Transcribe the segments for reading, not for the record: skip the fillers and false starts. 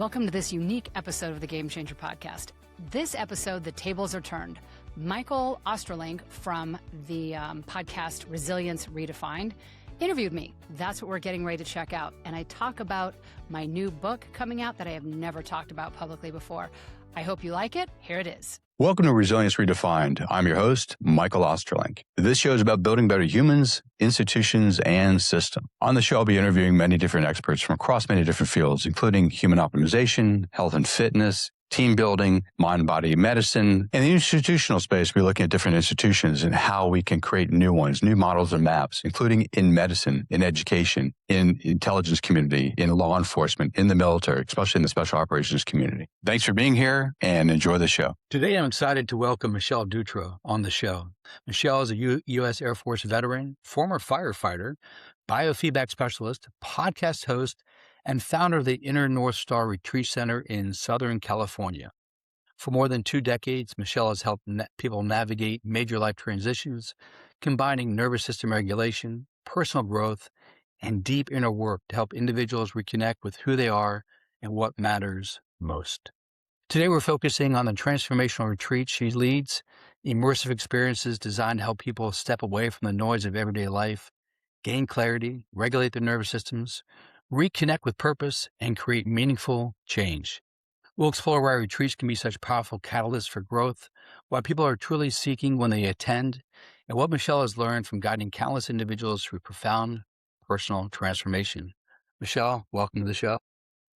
Welcome to this unique episode of the Game Changer Podcast. This episode, the tables are turned. Michael Ostrolenk from the podcast Resilience Redefined interviewed me. That's what we're getting ready to check out. And I talk about my new book coming out that I have never talked about publicly before. I hope you like it. Here it is. Welcome to Resilience Redefined. I'm your host, Michael Ostrolenk. This show is about building better humans, institutions, and systems. On the show, I'll be interviewing many different experts from across many different fields, including human optimization, health and fitness, team building, mind-body medicine. In the institutional space, we're looking at different institutions and how we can create new ones, new models and maps, including in medicine, in education, in intelligence community, in law enforcement, in the military, especially in the special operations community. Thanks for being here and enjoy the show. Today, I'm excited to welcome Michelle Dutro on the show. Michelle is a U.S. Air Force veteran, former firefighter, biofeedback specialist, podcast host, and founder of the Inner North Star Retreat Center in Southern California. For more than 2 decades, Michelle has helped people navigate major life transitions, combining nervous system regulation, personal growth, and deep inner work to help individuals reconnect with who they are and what matters most. Today, we're focusing on the transformational retreats she leads, immersive experiences designed to help people step away from the noise of everyday life, gain clarity, regulate their nervous systems, reconnect with purpose, and create meaningful change. We'll explore why retreats can be such powerful catalysts for growth, why people are truly seeking when they attend, and what Michelle has learned from guiding countless individuals through profound personal transformation. Michelle, welcome to the show.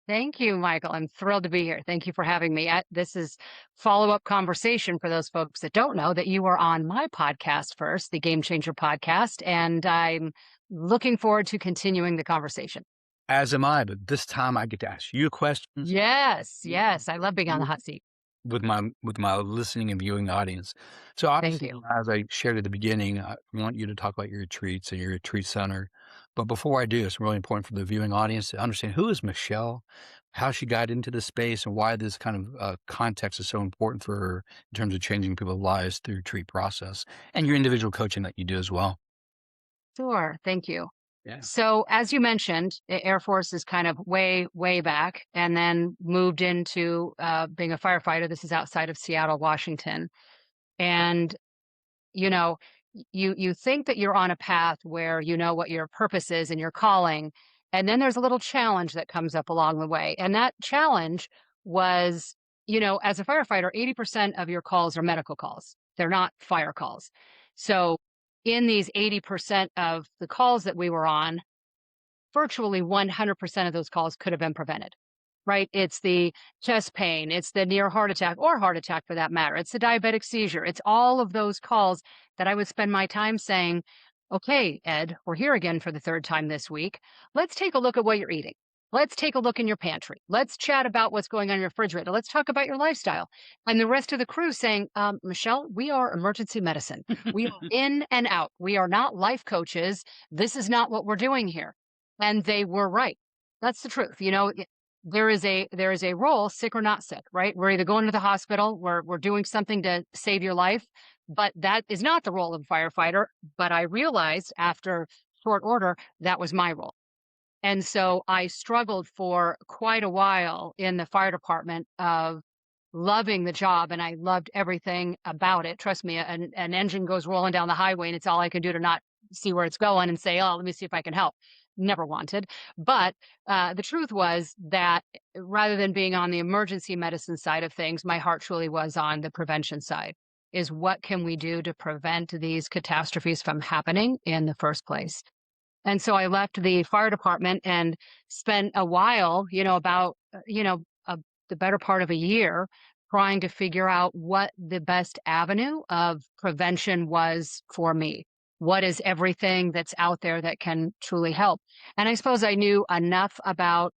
Thank you, Michael. I'm thrilled to be here. Thank you for having me. This is follow-up conversation for those folks that don't know that you were on my podcast first, the Game Changer Podcast, and I'm looking forward to continuing the conversation. As am I, but this time I get to ask you questions. Yes. I love being on the hot seat. With my listening and viewing audience. So obviously, Thank you. as I shared at the beginning, I want you to talk about your retreats and your retreat center. But before I do, it's really important for the viewing audience to understand who is Michelle, how she got into this space, and why this kind of context is so important for her in terms of changing people's lives through the retreat process and your individual coaching that you do as well. Sure. Thank you. Yeah. So as you mentioned, the Air Force is kind of way, way back and then moved into being a firefighter. This is outside of Seattle, Washington. And, you think that you're on a path where you know what your purpose is and your calling. And then there's a little challenge that comes up along the way. And that challenge was, as a firefighter, 80% of your calls are medical calls. They're not fire calls. So in these 80% of the calls that we were on, virtually 100% of those calls could have been prevented, right? It's the chest pain, it's the near heart attack or heart attack for that matter. It's the diabetic seizure. It's all of those calls that I would spend my time saying, okay, Ed, we're here again for the 3rd time this week. Let's take a look at what you're eating. Let's take a look in your pantry. Let's chat about what's going on in your refrigerator. Let's talk about your lifestyle. And the rest of the crew saying, Michelle, we are emergency medicine. We are in and out. We are not life coaches. This is not what we're doing here. And they were right. That's the truth. There is a role, sick or not sick, right? We're either going to the hospital, we're doing something to save your life, but that is not the role of a firefighter. But I realized after short order, that was my role. And so I struggled for quite a while in the fire department of loving the job, and I loved everything about it. Trust me, an engine goes rolling down the highway, and it's all I can do to not see where it's going and say, oh, let me see if I can help. Never wanted. But the truth was that rather than being on the emergency medicine side of things, my heart truly was on the prevention side, is what can we do to prevent these catastrophes from happening in the first place? And so I left the fire department and spent a while, the better part of a year trying to figure out what the best avenue of prevention was for me. What is everything that's out there that can truly help? And I suppose I knew enough about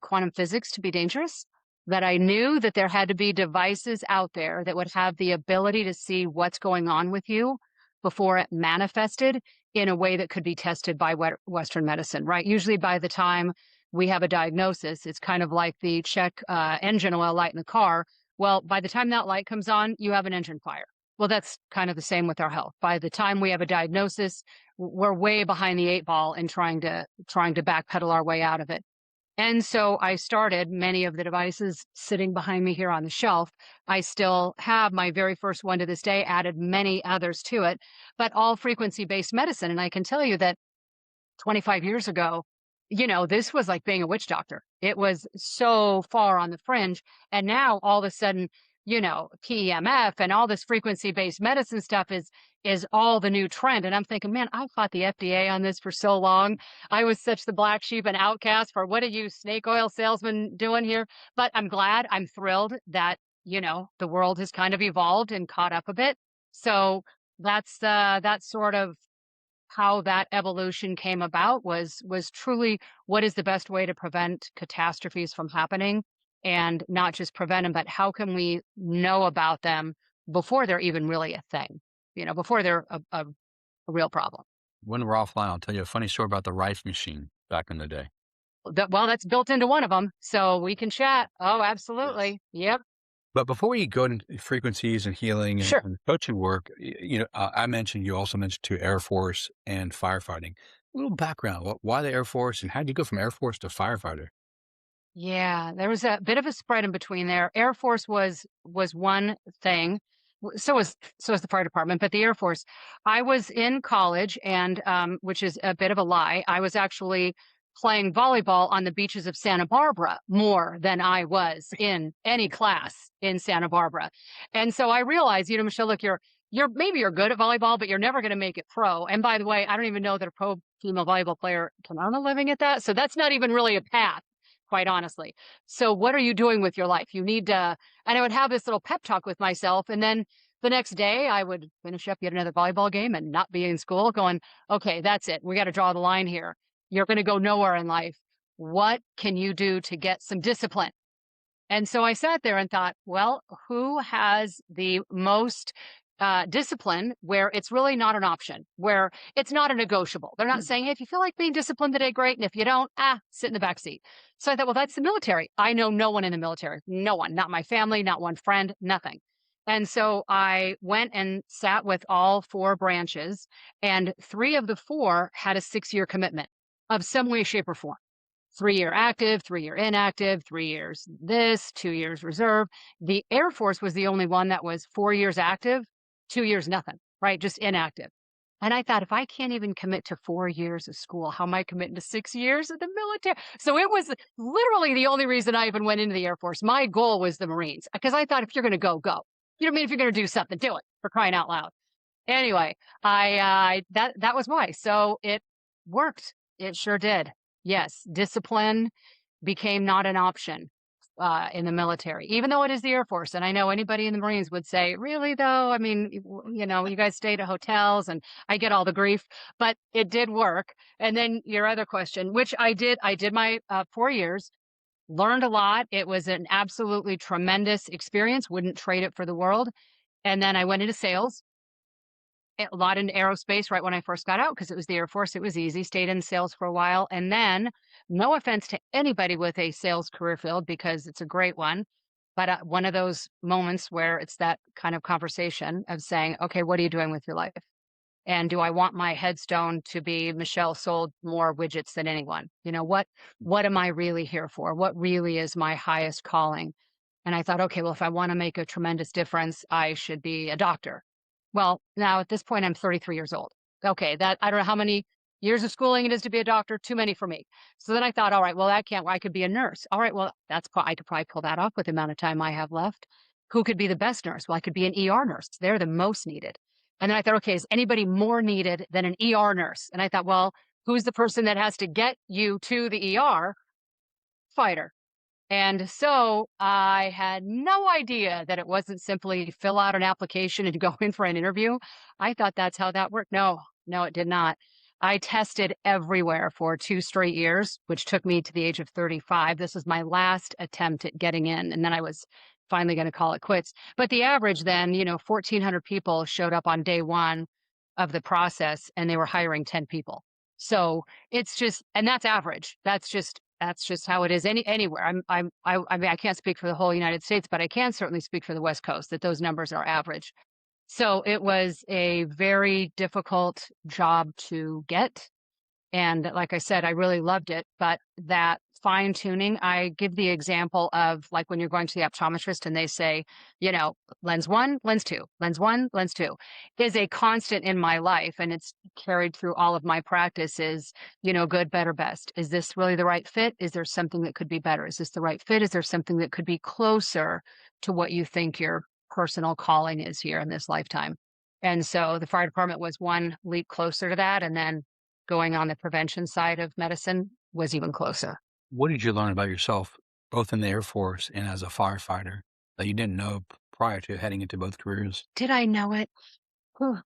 quantum physics to be dangerous, that I knew that there had to be devices out there that would have the ability to see what's going on with you before it manifested in a way that could be tested by Western medicine, right? Usually by the time we have a diagnosis, it's kind of like the check engine oil light in the car. Well, by the time that light comes on, you have an engine fire. Well, that's kind of the same with our health. By the time we have a diagnosis, we're way behind the 8 ball in trying to backpedal our way out of it. And so I started many of the devices sitting behind me here on the shelf. I still have my very first one to this day, added many others to it, but all frequency-based medicine. And I can tell you that 25 years ago, this was like being a witch doctor. It was so far on the fringe. And now all of a sudden, PEMF and all this frequency-based medicine stuff is all the new trend. And I'm thinking, man, I fought the FDA on this for so long. I was such the black sheep and outcast for what are you snake oil salesmen doing here? But I'm glad, I'm thrilled that, the world has kind of evolved and caught up a bit. So that's sort of how that evolution came about was truly what is the best way to prevent catastrophes from happening, and not just prevent them, but how can we know about them before they're even really a thing, before they're a real problem. When we're offline, I'll tell you a funny story about the Rife machine back in the day. Well, that's built into one of them, so we can chat. Oh, Yes. absolutely. Yep. But before we go into frequencies and healing and, Sure. and coaching work, I mentioned, you also mentioned to Air Force and firefighting. A little background, why the Air Force and how did you go from Air Force to firefighter? Yeah, there was a bit of a spread in between there. Air Force was one thing. So was the fire department, but the Air Force. I was in college, and which is a bit of a lie. I was actually playing volleyball on the beaches of Santa Barbara more than I was in any class in Santa Barbara. And so I realized, Michelle, look, you're good at volleyball, but you're never going to make it pro. And by the way, I don't even know that a pro female volleyball player can earn a living at that. So that's not even really a path, quite honestly. So what are you doing with your life? You need to, and I would have this little pep talk with myself. And then the next day I would finish up yet another volleyball game and not be in school going, okay, that's it. We got to draw the line here. You're going to go nowhere in life. What can you do to get some discipline? And so I sat there and thought, well, who has the most discipline where it's really not an option, where it's not a negotiable? They're not saying, hey, if you feel like being disciplined today, great. And if you don't, sit in the back seat. So I thought, well, that's the military. I know no one in the military, no one, not my family, not one friend, nothing. And so I went and sat with all 4 branches, and 3 of the 4 had a 6-year commitment of some way, shape, or form. 3-year active, 3-year inactive, 3 years this, 2 years reserve. The Air Force was the only one that was 4 years active, 2 years nothing, right? Just inactive. And I thought, if I can't even commit to 4 years of school, how am I committing to 6 years of the military? So it was literally the only reason I even went into the Air Force. My goal was the Marines, because I thought, if you're going to go, go. You know what I mean? If you're going to do something, do it, for crying out loud. Anyway, that was why. So it worked. It sure did. Yes, discipline became not an option in the military, even though it is the Air Force. And I know anybody in the Marines would say, really, though? I mean, you guys stayed at hotels, and I get all the grief, but it did work. And then your other question, which I did my 4 years, learned a lot. It was an absolutely tremendous experience. Wouldn't trade it for the world. And then I went into sales. A lot in aerospace right when I first got out, because it was the Air Force. It was easy. Stayed in sales for a while. And then, no offense to anybody with a sales career field, because it's a great one, but one of those moments where it's that kind of conversation of saying, okay, what are you doing with your life? And do I want my headstone to be Michelle sold more widgets than anyone? What am I really here for? What really is my highest calling? And I thought, okay, well, if I want to make a tremendous difference, I should be a doctor. Well, now at this point, I'm 33 years old. Okay, that I don't know how many years of schooling it is to be a doctor, too many for me. So then I thought, all right, well, I could be a nurse. All right, well, I could probably pull that off with the amount of time I have left. Who could be the best nurse? Well, I could be an ER nurse. They're the most needed. And then I thought, okay, is anybody more needed than an ER nurse? And I thought, well, who's the person that has to get you to the ER? Fighter. And so I had no idea that it wasn't simply fill out an application and go in for an interview. I thought that's how that worked. No, it did not. I tested everywhere for 2 straight years, which took me to the age of 35. This was my last attempt at getting in, and then I was finally going to call it quits. But the average then, 1,400 people showed up on day 1 of the process, and they were hiring 10 people. So it's just, and that's average. That's just how it is anywhere. I mean, I can't speak for the whole United States, but I can certainly speak for the West Coast, that those numbers are average. So it was a very difficult job to get. And like I said, I really loved it. But that fine tuning, I give the example of like when you're going to the optometrist and they say, lens one, lens two, lens one, lens two is a constant in my life. And it's carried through all of my practices, good, better, best. Is this really the right fit? Is there something that could be better? Is this the right fit? Is there something that could be closer to what you think your personal calling is here in this lifetime? And so the fire department was one leap closer to that. And then going on the prevention side of medicine was even closer. What did you learn about yourself, both in the Air Force and as a firefighter, that you didn't know prior to heading into both careers? Did I know it? Whew.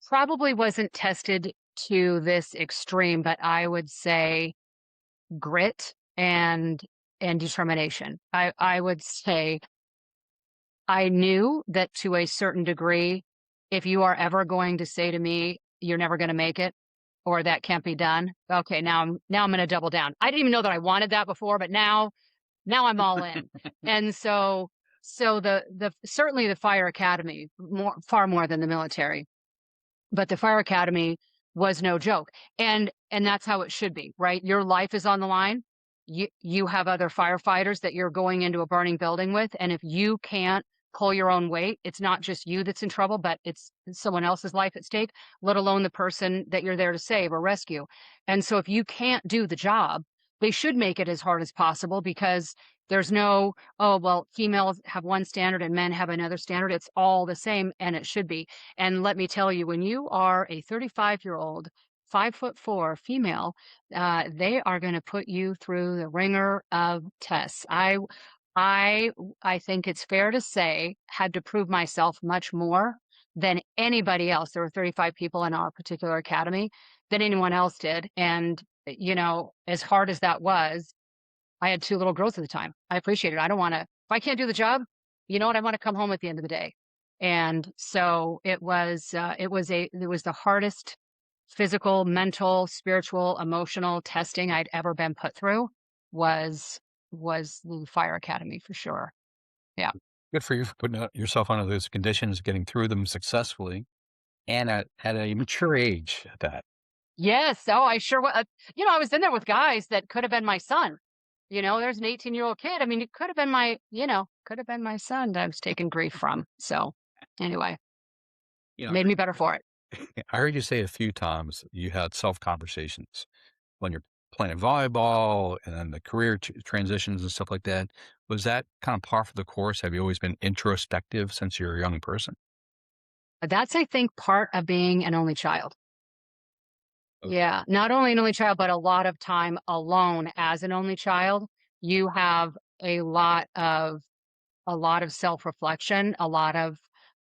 Probably wasn't tested to this extreme, but I would say grit and determination. I would say I knew that to a certain degree, if you are ever going to say to me, you're never going to make it, or that can't be done. Okay, now I'm going to double down. I didn't even know that I wanted that before, but now I'm all in. And so the certainly the fire academy, far more than the military, but the fire academy was no joke. And that's how it should be, right? Your life is on the line. You have other firefighters that you're going into a burning building with, and if you can't pull your own weight, it's not just you that's in trouble, but it's someone else's life at stake, let alone the person that you're there to save or rescue. And so if you can't do the job, they should make it as hard as possible, because there's no, oh, well, females have one standard and men have another standard. It's all the same, and it should be. And let me tell you, when you are a 35-year-old, 5'4" female, they are going to put you through the ringer of tests. I think it's fair to say, had to prove myself much more than anybody else. There were 35 people in our particular academy than anyone else did. And, as hard as that was, I had 2 little girls at the time. I appreciate it. I don't want to, if I can't do the job, you know what? I want to come home at the end of the day. And so it was the hardest physical, mental, spiritual, emotional testing I'd ever been put through was the fire academy for sure. Yeah. Good for you for putting yourself under those conditions, getting through them successfully, and at a mature age at that. Yes. Oh, I sure was. I was in there with guys that could have been my son. There's an 18-year-old kid. I mean, it could have been my son that I was taking grief from. So anyway, made me better for it. I heard you say a few times you had self-conversations when you're playing volleyball and then the career transitions and stuff like that. Was that kind of par for the course? Have you always been introspective since you're a young person? That's, I think, part of being an only child. Okay. Yeah. Not only an only child, but a lot of time alone as an only child. You have a lot of self-reflection, a lot of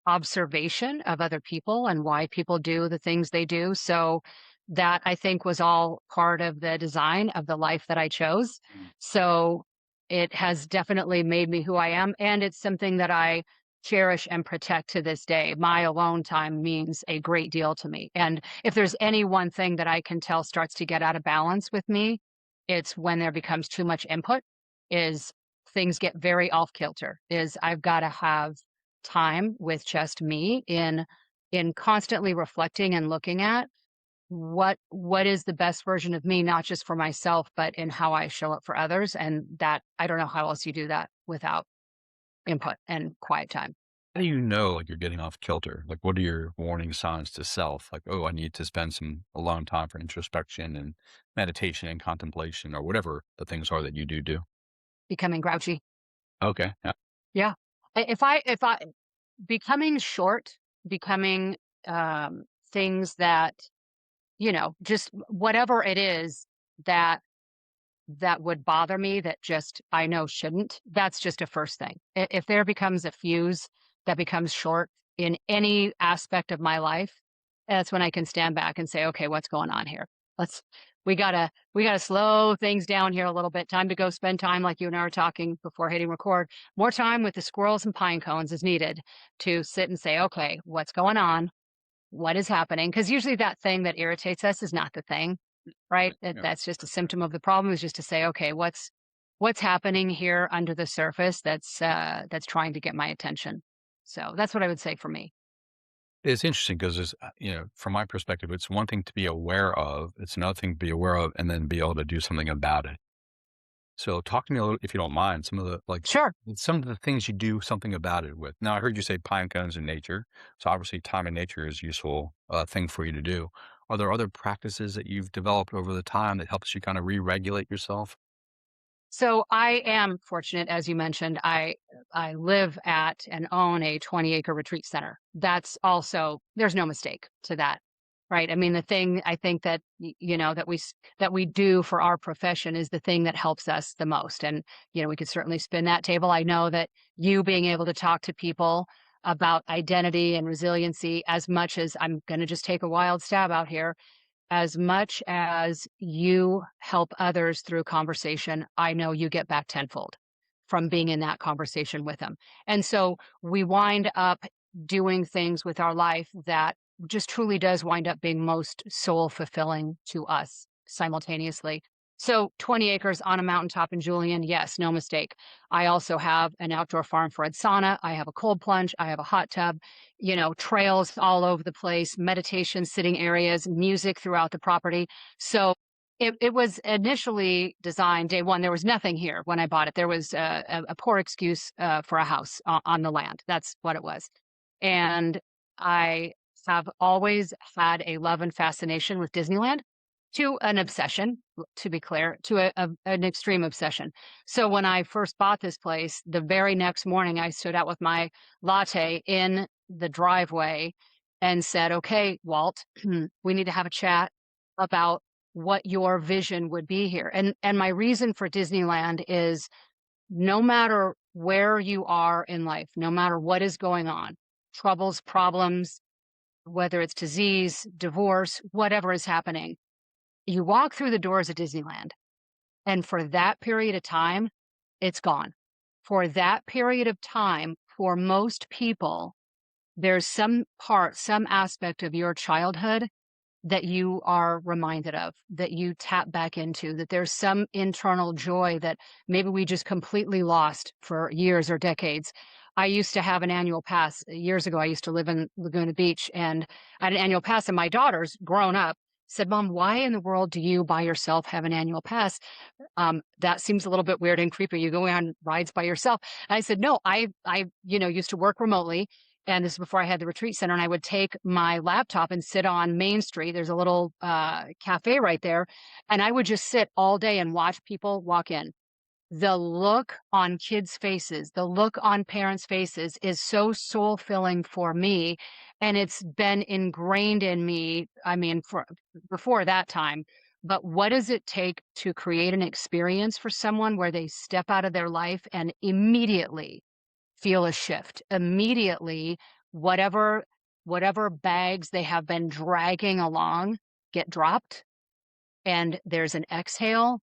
observation of other people and why people do the things they do. So that, I think, was all part of the design of the life that I chose. So it has definitely made me who I am. And it's something that I cherish and protect to this day. My alone time means a great deal to me. And if there's any one thing that I can tell starts to get out of balance with me, it's when there becomes too much input, is things get very off kilter, is I've got to have time with just me in constantly reflecting and looking at what is the best version of me, not just for myself, but in how I show up for others. And that, I don't know how else you do that without input and quiet time. How do you know, like, you're getting off kilter? Like, what are your warning signs to self? Like, oh, I need to spend some alone time for introspection and meditation and contemplation, or whatever the things are that you do. Becoming grouchy. Okay. Yeah. Yeah. If I becoming short, becoming things that, just whatever it is that would bother me, that just I know shouldn't, that's just a first thing. If there becomes a fuse that becomes short in any aspect of my life, that's when I can stand back and say, okay, what's going on here? We gotta slow things down here a little bit. Time to go spend time, like you and I were talking before hitting record. More time with the squirrels and pine cones is needed to sit and say, okay, what's going on? What is happening? Because usually that thing that irritates us is not the thing, right? Yeah. That's just a symptom of the problem, is just to say, okay, what's happening here under the surface that's trying to get my attention. So that's what I would say for me. It's interesting because there's, from my perspective, it's one thing to be aware of. It's another thing to be aware of and then be able to do something about it. So talk to me a little, if you don't mind, Sure. some of the things you do something about it with. Now, I heard you say pine cones in nature. So obviously time in nature is a useful thing for you to do. Are there other practices that you've developed over the time that helps you kind of re-regulate yourself? So I am fortunate, as you mentioned, I live at and own a 20-acre retreat center. That's also, there's no mistake to that, right? I mean, the thing I think that that we do for our profession is the thing that helps us the most. And we could certainly spin that table. I know that you being able to talk to people about identity and resiliency, as much as I'm going to just take a wild stab out here, as much as you help others through conversation, I know you get back tenfold from being in that conversation with them. And so we wind up doing things with our life that just truly does wind up being most soul fulfilling to us simultaneously. So 20 acres on a mountaintop in Julian, yes, no mistake. I also have an outdoor farm for sauna. I have a cold plunge. I have a hot tub, trails all over the place, meditation, sitting areas, music throughout the property. So it was initially designed day one. There was nothing here when I bought it. There was a poor excuse for a house on the land. That's what it was. And I have always had a love and fascination with Disneyland, to an obsession, to be clear, to an extreme obsession. So when I first bought this place, the very next morning, I stood out with my latte in the driveway and said, okay, Walt, we need to have a chat about what your vision would be here. And my reason for Disneyland is, no matter where you are in life, no matter what is going on, troubles, problems, whether it's disease, divorce, whatever is happening, you walk through the doors of Disneyland, and for that period of time, it's gone. For that period of time, for most people, there's some part, some aspect of your childhood that you are reminded of, that you tap back into, that there's some internal joy that maybe we just completely lost for years or decades. I used to have an annual pass. Years ago, I used to live in Laguna Beach, and I had an annual pass, and my daughters, grown up, said, Mom, why in the world do you by yourself have an annual pass? That seems a little bit weird and creepy. You go on rides by yourself. And I said, no, I used to work remotely. And this is before I had the retreat center, and I would take my laptop and sit on Main Street. There's a little cafe right there. And I would just sit all day and watch people walk in. The look on kids' faces, the look on parents' faces is so soul filling for me. And it's been ingrained in me, I mean, for before that time. But what does it take to create an experience for someone where they step out of their life and immediately feel a shift? Immediately, whatever bags they have been dragging along get dropped, and there's an exhale,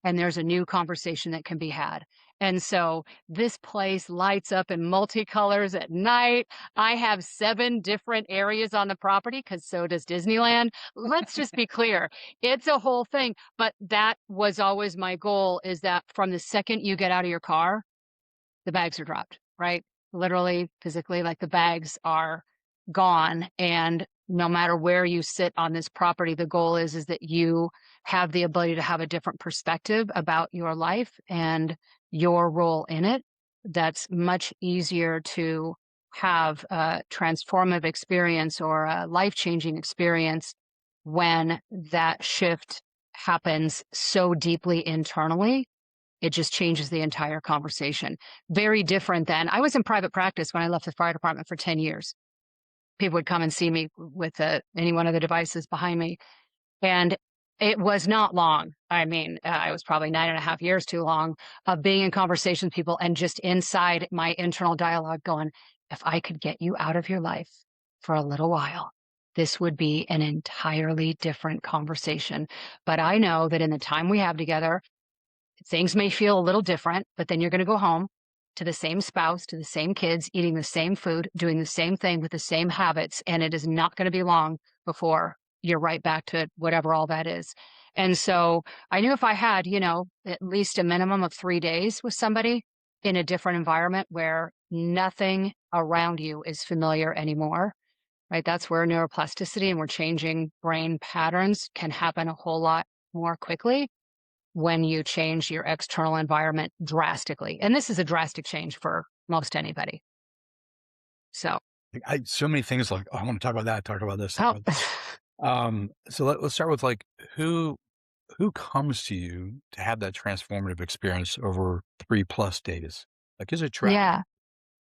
and there's a new conversation that can be had. And so this place lights up in multicolors at night. I have 7 different areas on the property, because so does Disneyland. Let's just be clear. It's a whole thing. But that was always my goal, is that from the second you get out of your car, the bags are dropped, right? Literally, physically, like the bags are gone. And no matter where you sit on this property, the goal is that you have the ability to have a different perspective about your life and your role in it. That's much easier to have a transformative experience or a life-changing experience when that shift happens so deeply internally. It just changes the entire conversation. Very different than, I was in private practice when I left the fire department for 10 years. People would come and see me with any one of the devices behind me. And it was not long. I mean, I was probably 9.5 years too long of being in conversation with people and just inside my internal dialogue going, if I could get you out of your life for a little while, this would be an entirely different conversation. But I know that in the time we have together, things may feel a little different, but then you're going to go home to the same spouse, to the same kids, eating the same food, doing the same thing with the same habits. And it is not going to be long before you're right back to whatever all that is. And so I knew if I had, at least a minimum of 3 days with somebody in a different environment where nothing around you is familiar anymore, right? That's where neuroplasticity and we're changing brain patterns can happen a whole lot more quickly when you change your external environment drastically. And this is a drastic change for most anybody. So, So many things like, oh, I want to talk about that, talk about this, talk oh, about this. So let's start with like who comes to you to have that transformative experience over 3+ days? Like, is it track yeah.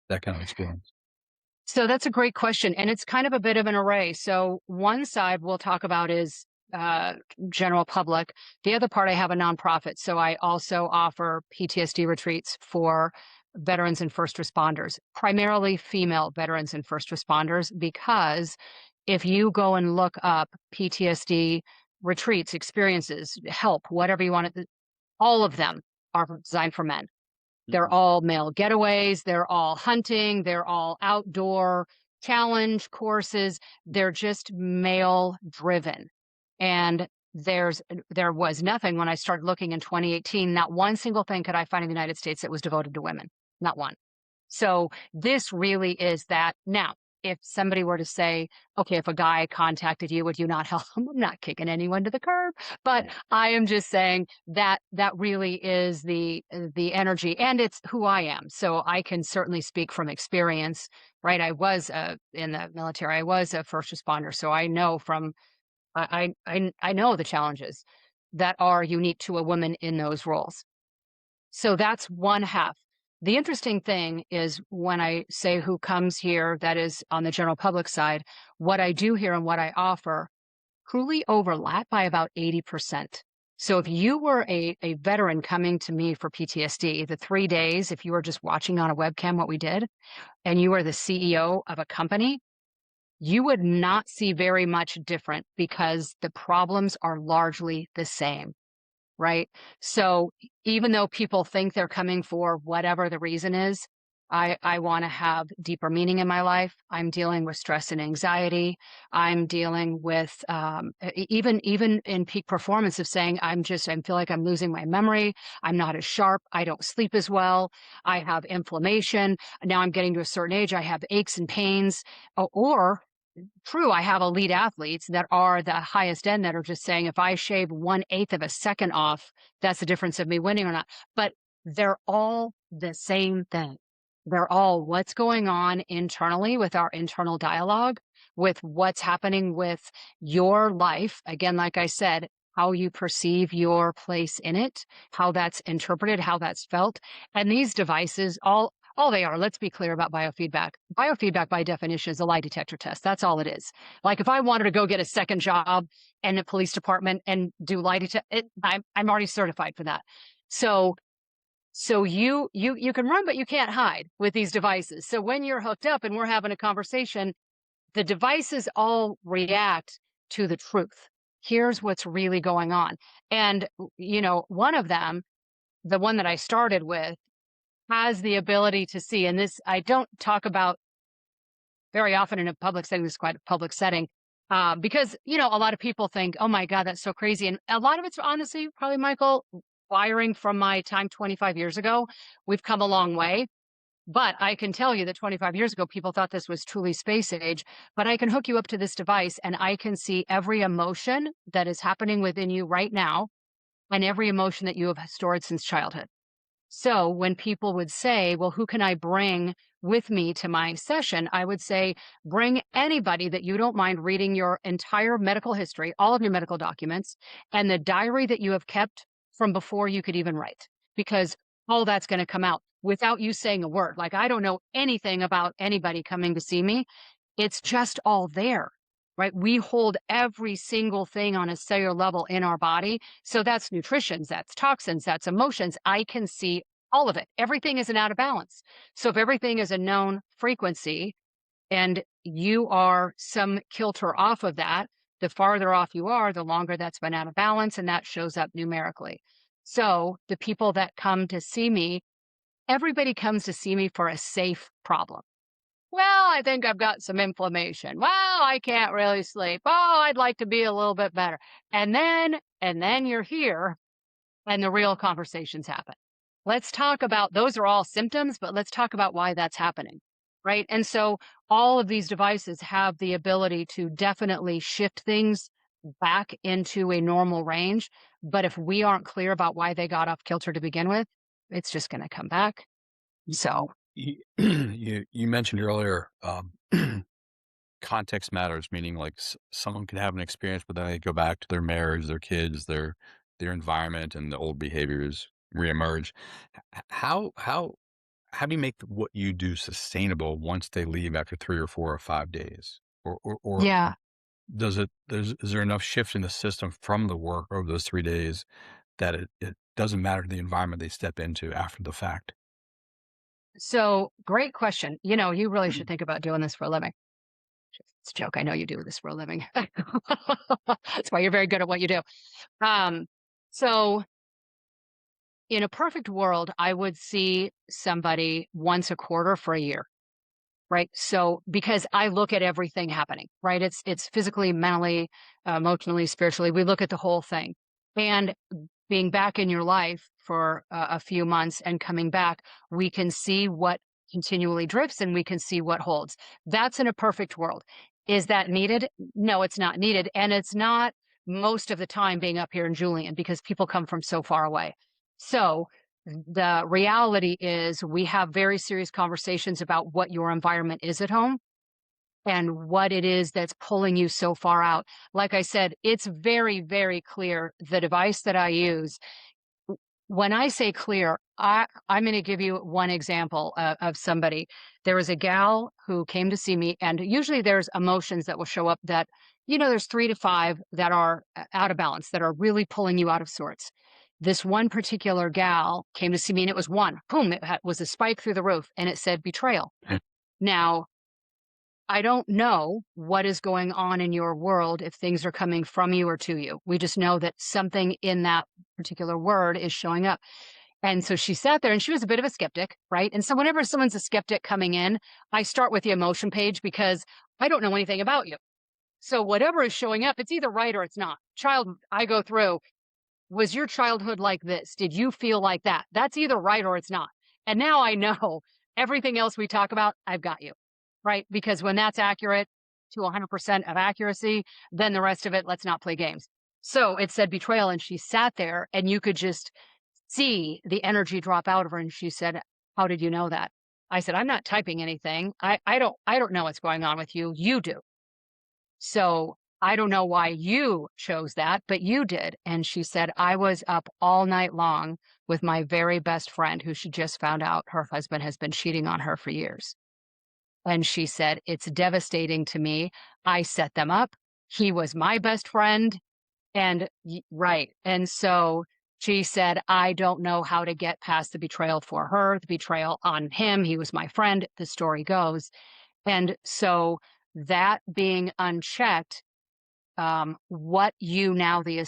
that kind of experience? So that's a great question. And it's kind of a bit of an array. So one side we'll talk about is general public. The other part, I have a nonprofit. So I also offer PTSD retreats for veterans and first responders, primarily female veterans and first responders, because if you go and look up PTSD retreats, experiences, help, whatever you want, all of them are designed for men. They're all male getaways. They're all hunting. They're all outdoor challenge courses. They're just male driven. And there was nothing when I started looking in 2018, not one single thing could I find in the United States that was devoted to women. Not one. So this really is that. Now, if somebody were to say, okay, if a guy contacted you, would you not help him? I'm not kicking anyone to the curb, but I am just saying that that really is the energy, and it's who I am. So I can certainly speak from experience, right? I was in the military. I was a first responder. So I know I know the challenges that are unique to a woman in those roles. So that's one half. The interesting thing is when I say who comes here, that is on the general public side, what I do here and what I offer truly overlap by about 80%. So if you were a veteran coming to me for PTSD, the 3 days, if you were just watching on a webcam what we did, and you were the CEO of a company, you would not see very much different because the problems are largely the same. Right. So even though people think they're coming for whatever the reason is, I want to have deeper meaning in my life. I'm dealing with stress and anxiety. I'm dealing with even in peak performance of saying I feel like I'm losing my memory. I'm not as sharp. I don't sleep as well. I have inflammation. Now I'm getting to a certain age. I have aches and pains. Or true, I have elite athletes that are the highest end that are just saying, if I shave 1/8 of a second off, that's the difference of me winning or not. But they're all the same thing. They're all what's going on internally with our internal dialogue, with what's happening with your life. Again, like I said, how you perceive your place in it, how that's interpreted, how that's felt. And these devices all they are, let's be clear about biofeedback. Biofeedback, by definition, is a lie detector test. That's all it is. Like if I wanted to go get a second job in a police department and do lie detector, I'm already certified for that. So you can run, but you can't hide with these devices. So when you're hooked up and we're having a conversation, the devices all react to the truth. Here's what's really going on. And, one of them, the one that I started with, has the ability to see, and this I don't talk about very often in a public setting. This is quite a public setting, because a lot of people think, "Oh my God, that's so crazy," and a lot of it's honestly probably Michael wiring from my time 25 years ago. We've come a long way, but I can tell you that 25 years ago, people thought this was truly space age. But I can hook you up to this device, and I can see every emotion that is happening within you right now, and every emotion that you have stored since childhood. So when people would say, well, who can I bring with me to my session? I would say, bring anybody that you don't mind reading your entire medical history, all of your medical documents, and the diary that you have kept from before you could even write, because all that's going to come out without you saying a word. Like, I don't know anything about anybody coming to see me. It's just all there. Right? We hold every single thing on a cellular level in our body. So that's nutrition, that's toxins, that's emotions. I can see all of it. Everything isn't out of balance. So if everything is a known frequency and you are some kilter off of that, the farther off you are, the longer that's been out of balance, and that shows up numerically. So the people that come to see me, everybody comes to see me for a safe problem. Well, I think I've got some inflammation. Well, I can't really sleep. Oh, I'd like to be a little bit better. And then you're here and the real conversations happen. Let's talk about, those are all symptoms, but let's talk about why that's happening. right? And so all of these devices have the ability to definitely shift things back into a normal range. But if we aren't clear about why they got off kilter to begin with, it's just going to come back. So You mentioned earlier, context matters, meaning like someone can have an experience, but then they go back to their marriage, their kids, their environment, and the old behaviors reemerge. How do you make what you do sustainable once they leave after 3 or 4 or 5 days? Or yeah. is there enough shift in the system from the work over those 3 days that it doesn't matter the environment they step into after the fact? So great question. You really should think about doing this for a living. It's a joke. I know you do this for a living. That's why you're very good at what you do. So in a perfect world, I would see somebody once a quarter for a year, right? So because I look at everything happening, right? It's physically, mentally, emotionally, spiritually. We look at the whole thing. And being back in your life for a few months and coming back, we can see what continually drifts and we can see what holds. That's in a perfect world. Is that needed? No, it's not needed. And it's not most of the time being up here in Julian because people come from so far away. So the reality is we have very serious conversations about what your environment is at home and what it is that's pulling you so far out. Like I said, it's very, very clear. The device that I use, when I say clear, I'm going to give you one example of somebody. There was a gal who came to see me, and usually there's emotions that will show up that, there's 3 to 5 that are out of balance, that are really pulling you out of sorts. This one particular gal came to see me, and it was one. Boom, was a spike through the roof, and it said betrayal. Now, I don't know what is going on in your world if things are coming from you or to you. We just know that something in that particular word is showing up. And so she sat there and she was a bit of a skeptic, right? And so whenever someone's a skeptic coming in, I start with the emotion page because I don't know anything about you. So whatever is showing up, it's either right or it's not. Child, I go through, was your childhood like this? Did you feel like that? That's either right or it's not. And now I know everything else we talk about, I've got you, right? Because when that's accurate to 100% of accuracy, then the rest of it, let's not play games. So it said betrayal, and she sat there and you could just see the energy drop out of her. And she said, how did you know that? I said, I'm not typing anything. I don't know what's going on with you. You do. So I don't know why you chose that, but you did. And she said, I was up all night long with my very best friend who she just found out her husband has been cheating on her for years. And she said, it's devastating to me. I set them up. He was my best friend. And right. And so she said, I don't know how to get past the betrayal for her, the betrayal on him. He was my friend. The story goes. And so that being unchecked, what you now, the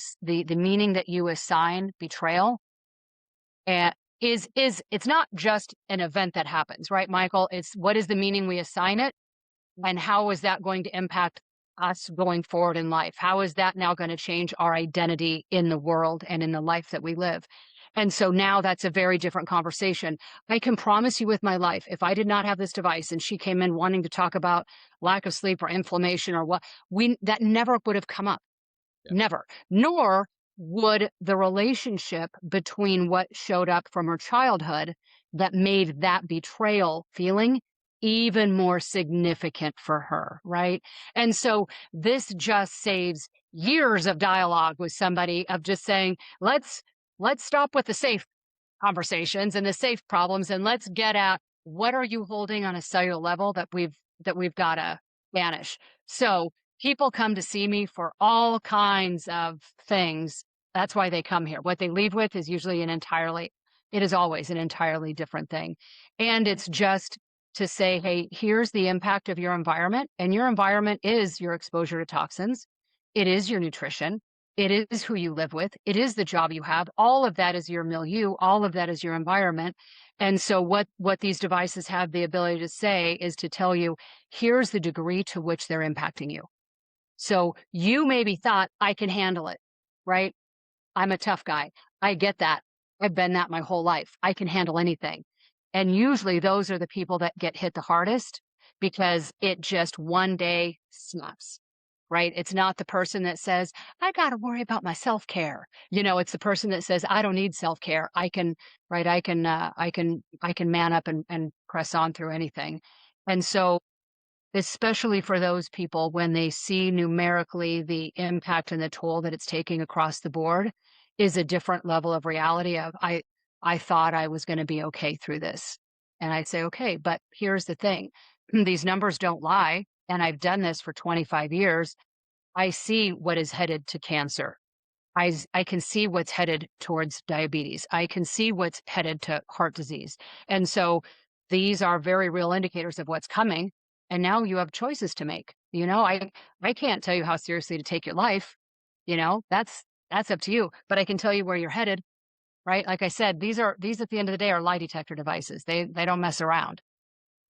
meaning that you assign betrayal is it's not just an event that happens, right, Michael? It's what is the meaning we assign it, and how is that going to impact us going forward in life? How is that now going to change our identity in the world and in the life that we live? And so now that's a very different conversation. I can promise you with my life, if I did not have this device and she came in wanting to talk about lack of sleep or inflammation or what, that never would have come up. Yeah. Never. Nor would the relationship between what showed up from her childhood that made that betrayal feeling even more significant for her, right? And so this just saves years of dialogue with somebody of just saying, let's stop with the safe conversations and the safe problems, and let's get at what are you holding on a cellular level that we've got to banish. So people come to see me for all kinds of things. That's why they come here. What they leave with is usually it is always an entirely different thing. And it's just to say, hey, here's the impact of your environment. And your environment is your exposure to toxins. It is your nutrition. It is who you live with. It is the job you have. All of that is your milieu. All of that is your environment. And so what these devices have the ability to say is to tell you, here's the degree to which they're impacting you. So you maybe thought, I can handle it, right? I'm a tough guy. I get that. I've been that my whole life. I can handle anything. And usually those are the people that get hit the hardest because it just one day snaps. Right? It's not the person that says, I got to worry about my self-care. It's the person that says, I don't need self-care. Right? I can man up and press on through anything. And so, especially for those people, when they see numerically the impact and the toll that it's taking across the board, is a different level of reality of, I thought I was going to be okay through this. And I say, okay, but here's the thing. These numbers don't lie. And I've done this for 25 years. I see what is headed to cancer. I can see what's headed towards diabetes. I can see what's headed to heart disease. And so these are very real indicators of what's coming. And now you have choices to make. I can't tell you how seriously to take your life. That's up to you. But I can tell you where you're headed, right? Like I said, these at the end of the day are lie detector devices. They don't mess around.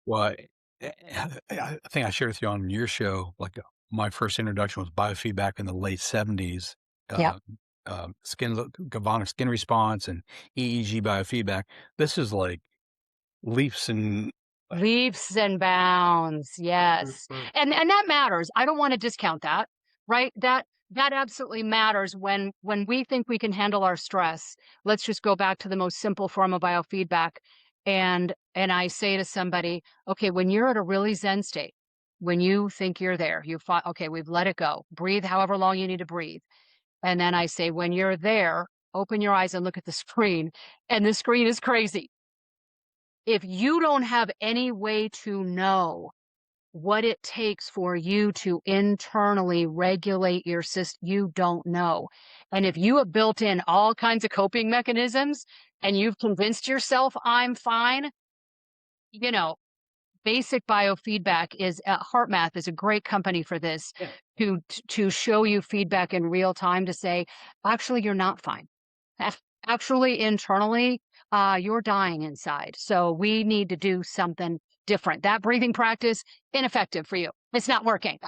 Well, I think I shared with you on your show, like my first introduction was biofeedback in the late 70s. Yeah. Galvanic skin response and EEG biofeedback. This is like leaps and bounds. Yes. And that matters. I don't want to discount that, right? That absolutely matters when we think we can handle our stress. Let's just go back to the most simple form of biofeedback. And I say to somebody, okay, when you're at a really Zen state, when you think you're there, okay, we've let it go. Breathe however long you need to breathe. And then I say, when you're there, open your eyes and look at the screen. And the screen is crazy. If you don't have any way to know what it takes for you to internally regulate your system, you don't know. And if you have built in all kinds of coping mechanisms and you've convinced yourself I'm fine, basic biofeedback is HeartMath is a great company for this. Yeah. To show you feedback in real time to say, actually, you're not fine. Actually, internally, you're dying inside. So we need to do something different. That breathing practice, ineffective for you. It's not working.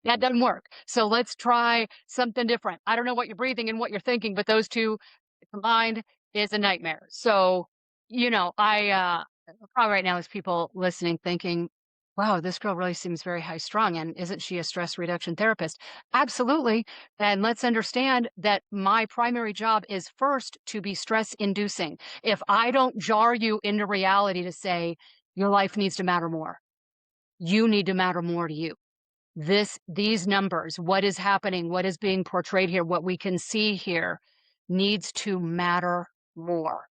That doesn't work. So let's try something different. I don't know what you're breathing and what you're thinking, but those two combined is a nightmare. So, probably right now is people listening thinking, wow, this girl really seems very high strung. And isn't she a stress reduction therapist? Absolutely. And let's understand that my primary job is first to be stress inducing. If I don't jar you into reality to say your life needs to matter more, you need to matter more to you. These numbers, what is happening, what is being portrayed here, what we can see here needs to matter more.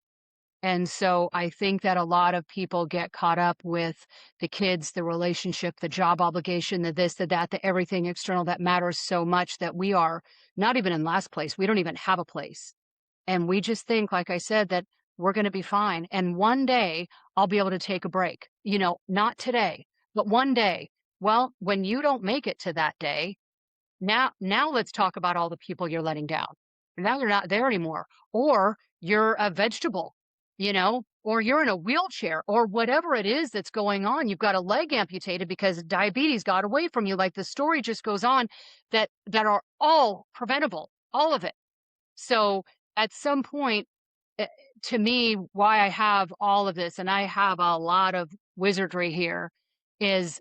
And so I think that a lot of people get caught up with the kids, the relationship, the job obligation, the this, the that, the everything external that matters so much that we are not even in last place. We don't even have a place. And we just think, like I said, that we're going to be fine. And one day I'll be able to take a break, not today, but one day. Well, when you don't make it to that day, now let's talk about all the people you're letting down. Now you're not there anymore. Or you're a vegetable, or you're in a wheelchair or whatever it is that's going on. You've got a leg amputated because diabetes got away from you. Like the story just goes on that are all preventable, all of it. So at some point, to me, why I have all of this, and I have a lot of wizardry here, is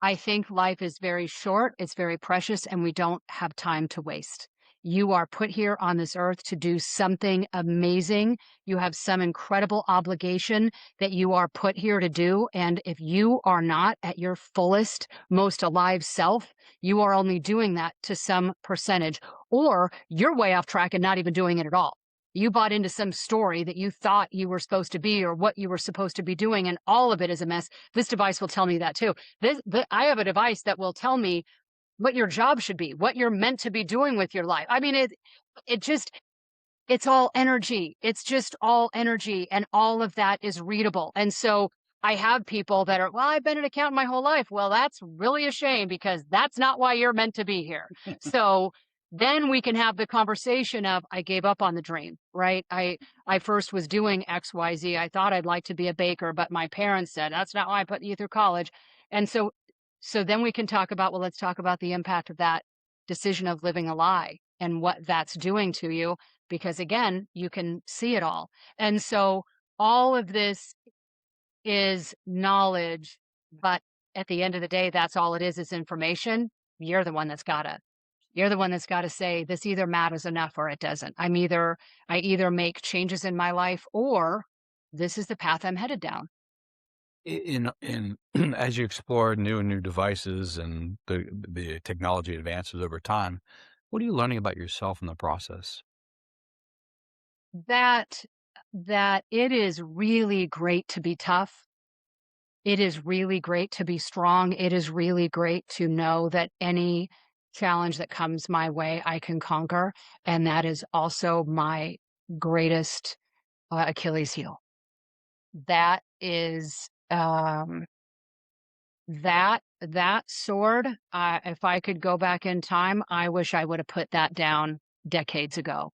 I think life is very short, it's very precious, and we don't have time to waste. You are put here on this earth to do something amazing. You have some incredible obligation that you are put here to do. And if you are not at your fullest, most alive self, you are only doing that to some percentage, or you're way off track and not even doing it at all. You bought into some story that you thought you were supposed to be or what you were supposed to be doing, and all of it is a mess. This device will tell me that too. I have a device that will tell me what your job should be, what you're meant to be doing with your life. I mean, it's all energy. It's just all energy, and all of that is readable. And so I have people that are, well, I've been an accountant my whole life. Well, that's really a shame because that's not why you're meant to be here. So then we can have the conversation of, I gave up on the dream, right? I first was doing XYZ. I thought I'd like to be a baker, but my parents said, that's not why I put you through college. And so then we can talk about, well, let's talk about the impact of that decision of living a lie and what that's doing to you, because again, you can see it all. And so all of this is knowledge, but at the end of the day, that's all it is information. You're the one that's gotta say this either matters enough or it doesn't. I either make changes in my life or this is the path I'm headed down. In as you explore new devices and the technology advances over time, what are you learning about yourself in the process? That that it is really great to be tough. It is really great to be strong. It is really great to know that any challenge that comes my way, I can conquer. And that is also my greatest Achilles heel. That is that sword. If I could go back in time, I wish I would have put that down decades ago.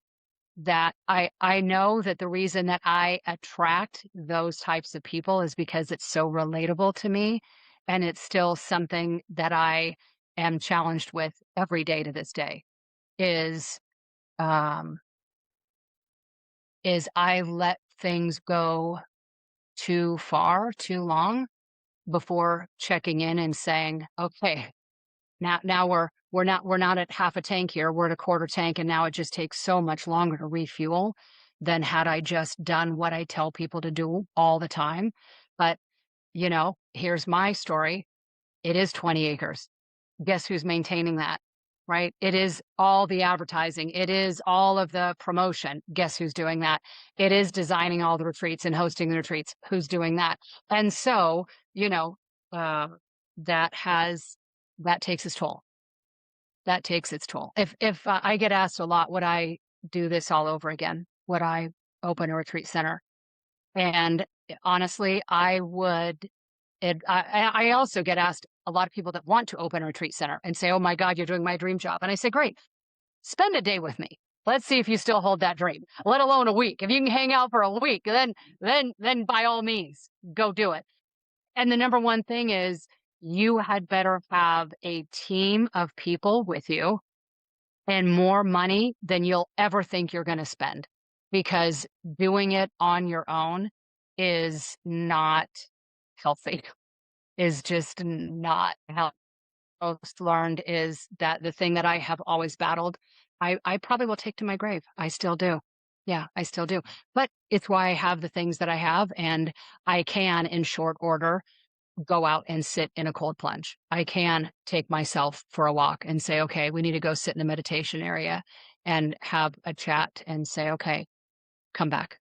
That I know that the reason that I attract those types of people is because it's so relatable to me, and it's still something that I am challenged with every day to this day, is, um, is I let things go too far, too long before checking in and saying, "Okay, now we're not at half a tank here, we're at a quarter tank, and now it just takes so much longer to refuel than had I just done what I tell people to do all the time." But, here's my story. It is 20 acres. Guess who's maintaining that, right? It is all the advertising. It is all of the promotion. Guess who's doing that? It is designing all the retreats and hosting the retreats. Who's doing that? And so, uh, that has that takes its toll. That takes its toll. If I get asked a lot, would I do this all over again? Would I open a retreat center? And honestly, I would. I also get asked a lot of people that want to open a retreat center and say, "Oh my God, you're doing my dream job." And I say, "Great, spend a day with me. Let's see if you still hold that dream. Let alone a week. If you can hang out for a week, then by all means, go do it." And the number one thing is you had better have a team of people with you and more money than you'll ever think you're going to spend, because doing it on your own is not healthy, is just not healthy. Most learned is that the thing that I have always battled, I probably will take to my grave. I still do. Yeah, I still do. But it's why I have the things that I have, and I can, in short order, go out and sit in a cold plunge. I can take myself for a walk and say, "Okay, we need to go sit in the meditation area and have a chat and say, okay, come back,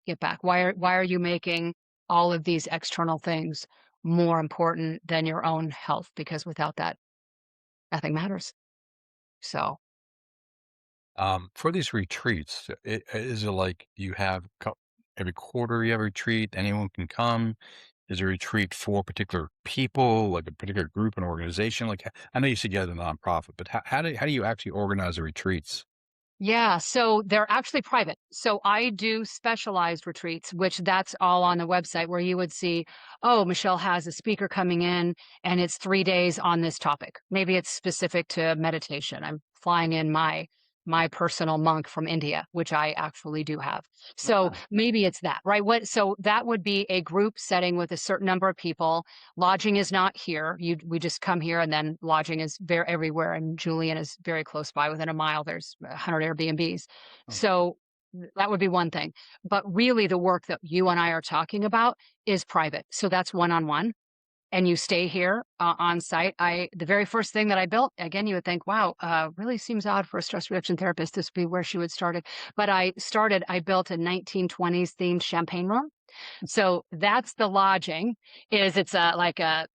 get back. Why are you making all of these external things more important than your own health? Because without that, nothing matters." So, For these retreats, is it like you have every quarter you have a retreat, anyone can come? Is a retreat for particular people, like a particular group, an organization? Like, I know you said you had a nonprofit, but how do you actually organize the retreats? yeah, so they're actually private. So I do specialized retreats, which that's all on the website, where you would see, "Oh, Michelle has a speaker coming in and it's 3 days on this topic." Maybe it's specific to meditation. I'm flying in my personal monk from India, which I actually do have. So Wow. maybe it's that, right? So that would be a group setting with a certain number of people. Lodging is not here. We just come here, and then lodging is very everywhere. And Julian is very close by, within a mile. There's 100 Airbnbs. Oh, So that would be one thing. But really, the work that you and I are talking about is private. So that's one-on-one, and you stay here on site. The very first thing that I built, again, you would think, wow, really seems odd for a stress reduction therapist. This would be where she would start it. But I built a 1920s themed champagne room. So that's the lodging. Is it's like a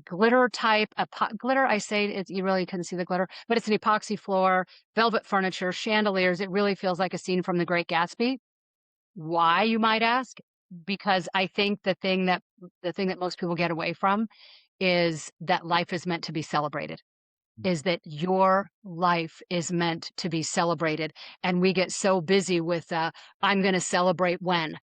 glitter type, glitter. I say you really couldn't see the glitter, but it's an epoxy floor, velvet furniture, chandeliers. It really feels like a scene from The Great Gatsby. Why, you might ask? Because I think the thing that most people get away from is that life is meant to be celebrated. Is that your life is meant to be celebrated, and we get so busy with I'm going to celebrate when.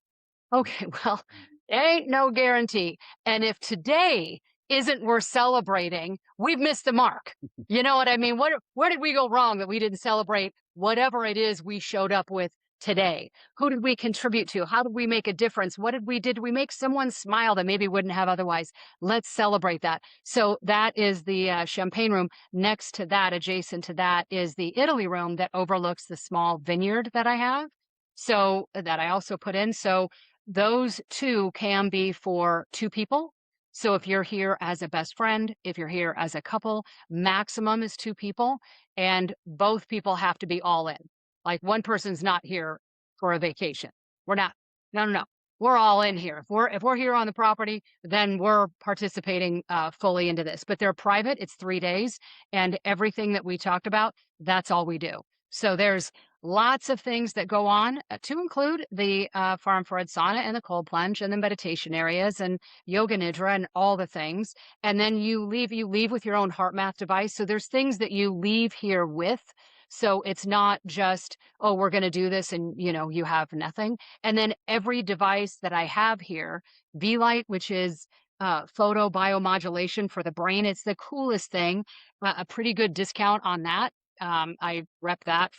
Okay, well, ain't no guarantee. And if today isn't worth celebrating, we've missed the mark. You know what I mean? Where did we go wrong that we didn't celebrate whatever it is we showed up with today? Who did we contribute to? How did we make a difference? What did we make someone smile that maybe wouldn't have otherwise? Let's celebrate that. So that is the champagne room. Next to that, adjacent to that, is the Italy room that overlooks the small vineyard that I have. So that I also put in. So those two can be for two people. So if you're here as a best friend, if you're here as a couple, maximum is two people, and both people have to be all in. Like one person's not here for a vacation. We're not. No, no, no. We're all in here. If we're here on the property, then we're participating fully into this. But they're private. It's 3 days, and everything that we talked about, that's all we do. So there's lots of things that go on, to include the far infrared sauna and the cold plunge and the meditation areas and yoga nidra and all the things. And then you leave with your own HeartMath device. So there's things that you leave here with. So it's not just, oh, we're going to do this and, you have nothing. And then every device that I have here, V-Light, which is photo biomodulation for the brain, it's the coolest thing, a pretty good discount on that. I rep that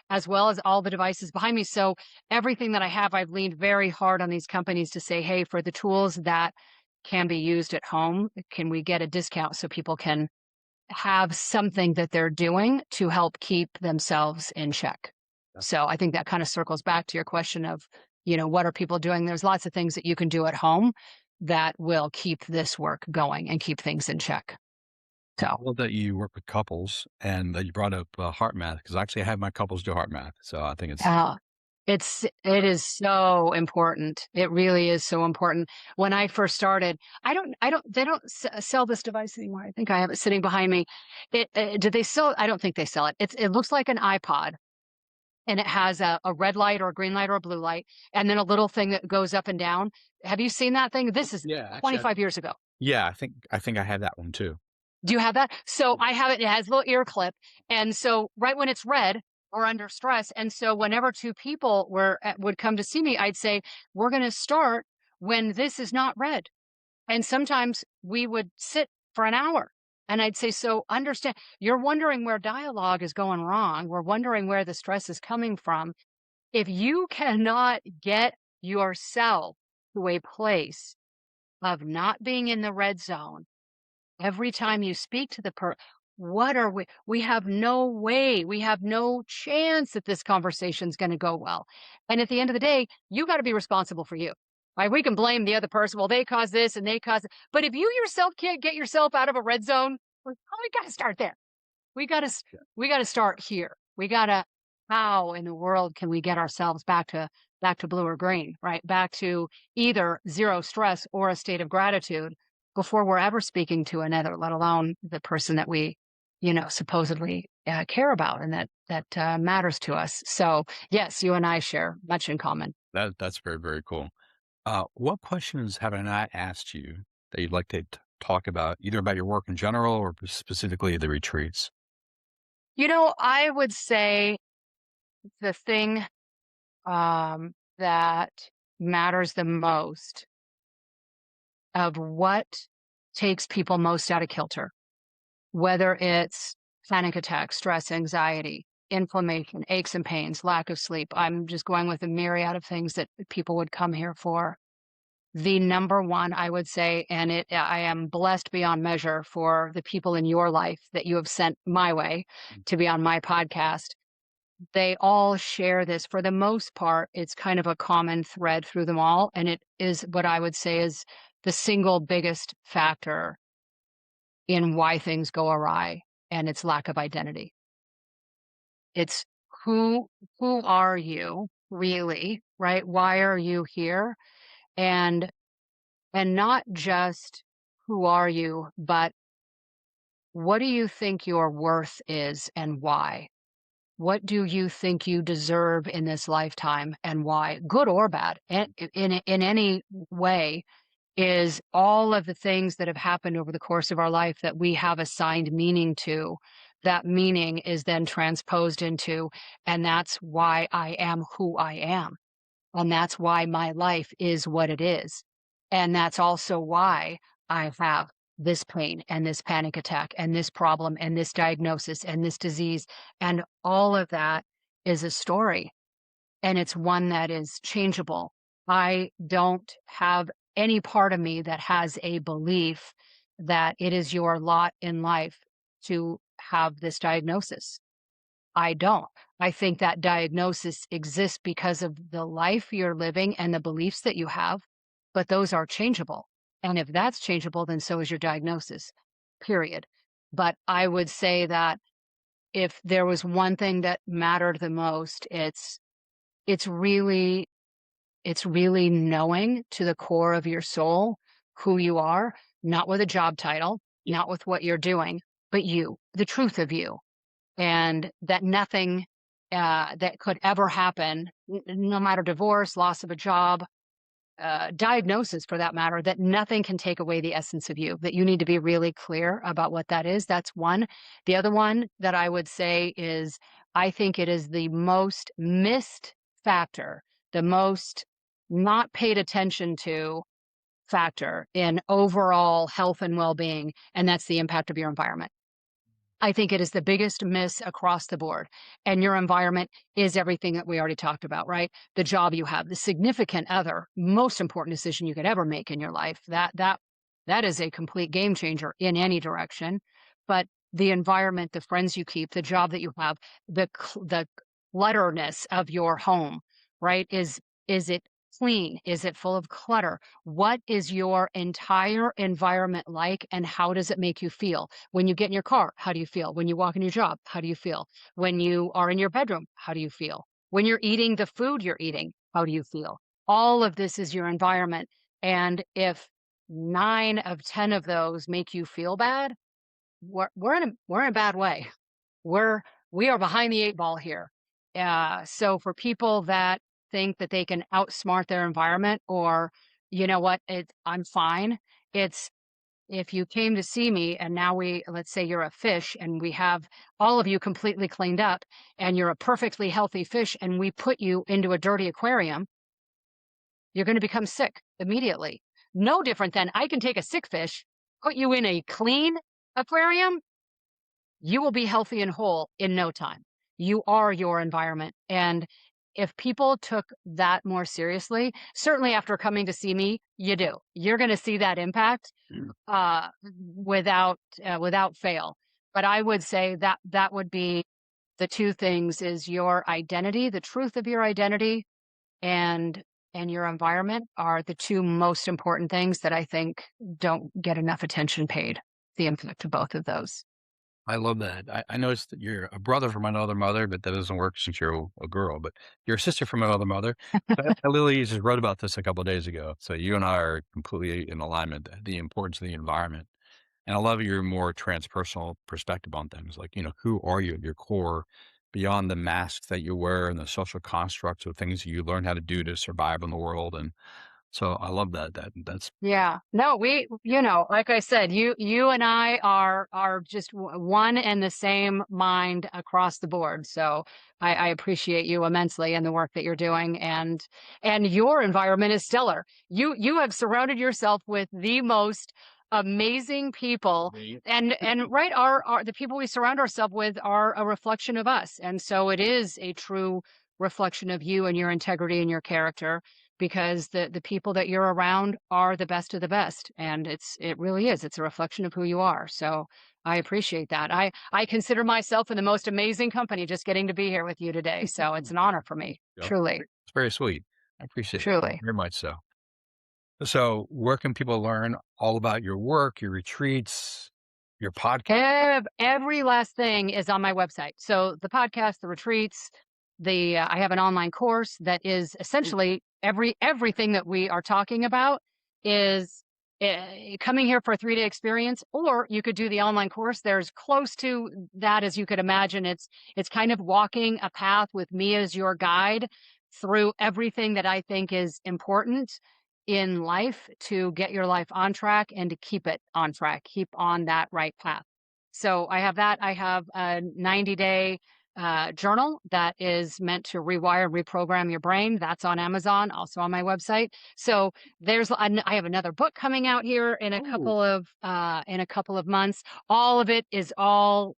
as well as all the devices behind me. So everything that I have, I've leaned very hard on these companies to say, hey, for the tools that can be used at home, can we get a discount so people can have something that they're doing to help keep themselves in check? So I think that kind of circles back to your question of, what are people doing? There's lots of things that you can do at home that will keep this work going and keep things in check. So I love that you work with couples and that you brought up HeartMath, because actually I have my couples do HeartMath. So I think it is so important. It really is so important. When I first started, they don't sell this device anymore. I think I have it sitting behind me. Do they sell? I don't think they sell it. It looks like an iPod, and it has a red light or a green light or a blue light, and then a little thing that goes up and down. Have you seen that thing? This is yeah, actually, 25 years ago. Yeah, I think I have that one too. Do you have that? So I have it. It has a little ear clip. And so right when it's red, we're under stress. And so whenever two people would come to see me, I'd say, we're going to start when this is not red. And sometimes we would sit for an hour. And I'd say, so understand, you're wondering where dialogue is going wrong. We're wondering where the stress is coming from. If you cannot get yourself to a place of not being in the red zone, every time you speak to the what are we have no way, we have no chance that this conversation's going to go well. And at the end of the day, you got to be responsible for you. Right? We can blame the other person. Well, they caused this and they caused it. But if you yourself can't get yourself out of a red zone, we got to start there. We got to start here. How in the world can we get ourselves back to blue or green, right? Back to either zero stress or a state of gratitude before we're ever speaking to another, let alone the person that we, supposedly care about and that matters to us. So yes, you and I share much in common. That's very, very cool. What questions have I not asked you that you'd like to talk about, either about your work in general or specifically the retreats? I would say the thing that matters the most of what takes people most out of kilter, whether it's panic attacks, stress, anxiety, inflammation, aches and pains, lack of sleep. I'm just going with a myriad of things that people would come here for. The number one, I would say, and I am blessed beyond measure for the people in your life that you have sent my way to be on my podcast. They all share this. For the most part, it's kind of a common thread through them all. And it is what I would say is the single biggest factor in why things go awry, and it's lack of identity. It's who are you really, right? Why are you here? And not just who are you, but what do you think your worth is and why? What do you think you deserve in this lifetime and why? Good or bad, in any way, is all of the things that have happened over the course of our life that we have assigned meaning to. That meaning is then transposed into, and that's why I am who I am. And that's why my life is what it is. And that's also why I have this pain and this panic attack and this problem and this diagnosis and this disease. And all of that is a story. and it's one that is changeable. I don't have any part of me that has a belief that it is your lot in life to have this diagnosis. I don't. I think that diagnosis exists because of the life you're living and the beliefs that you have, but those are changeable. And if that's changeable, then so is your diagnosis, period. But I would say that if there was one thing that mattered the most, it's really it's really knowing to the core of your soul who you are, not with a job title, not with what you're doing, but you, the truth of you. And that nothing that could ever happen, no matter divorce, loss of a job, diagnosis for that matter, that nothing can take away the essence of you, that you need to be really clear about what that is. That's one. The other one that I would say is I think it is the most missed factor, the most not paid attention to factor in overall health and well-being, and that's the impact of your environment. I think it is the biggest miss across the board. And your environment is everything that we already talked about, right? The job you have, the significant other, most important decision you could ever make in your life. That is a complete game changer in any direction. But the environment, the friends you keep, the job that you have, the clutterness of your home, right? Is it clean? Is it full of clutter? What is your entire environment like, and how does it make you feel? When you get in your car, how do you feel? When you walk in your job, how do you feel? When you are in your bedroom, how do you feel? When you're eating the food you're eating, how do you feel? All of this is your environment. And if 9 of 10 of those make you feel bad, we're in a bad way. We are behind the 8 ball here. So for people that think that they can outsmart their environment, or you know what, I'm fine. It's if you came to see me and now let's say you're a fish and we have all of you completely cleaned up and you're a perfectly healthy fish and we put you into a dirty aquarium, you're going to become sick immediately. No different than I can take a sick fish, put you in a clean aquarium, you will be healthy and whole in no time. You are your environment. And if people took that more seriously, certainly after coming to see me, you do. You're going to see that impact without fail. But I would say that would be the 2 things: is your identity, the truth of your identity, and your environment are the 2 most important things that I think don't get enough attention paid. The impact of both of those. I love that. I noticed that you're a brother from another mother, but that doesn't work since you're a girl, but you're a sister from another mother. I literally just wrote about this a couple of days ago. So you and I are completely in alignment, the importance of the environment. And I love your more transpersonal perspective on things. Like, who are you at your core beyond the masks that you wear and the social constructs of things you learn how to do to survive in the world. And so I love that's Yeah. No, like I said, you and I are just one and the same mind across the board. So I appreciate you immensely and the work that you're doing, and your environment is stellar. You have surrounded yourself with the most amazing people, and right, our the people we surround ourselves with are a reflection of us. And so it is a true reflection of you and your integrity and your character, because the people that you're around are the best of the best. And it really is. It's a reflection of who you are. So I appreciate that. I consider myself in the most amazing company just getting to be here with you today. So it's an honor for me, truly. It's very sweet. I appreciate Truly. it very much so. So where can people learn all about your work, your retreats, your podcast? Every last thing is on my website. So the podcast, the retreats, I have an online course that is essentially everything that we are talking about is coming here for a 3-day experience, or you could do the online course. There's close to that as you could imagine. It's kind of walking a path with me as your guide through everything that I think is important in life to get your life on track and to keep it on track, keep on that right path. So I have that. I have a 90-day journal that is meant to rewire and reprogram your brain. That's on Amazon, also on my website. So I have another book coming out here in a couple of months. All of it is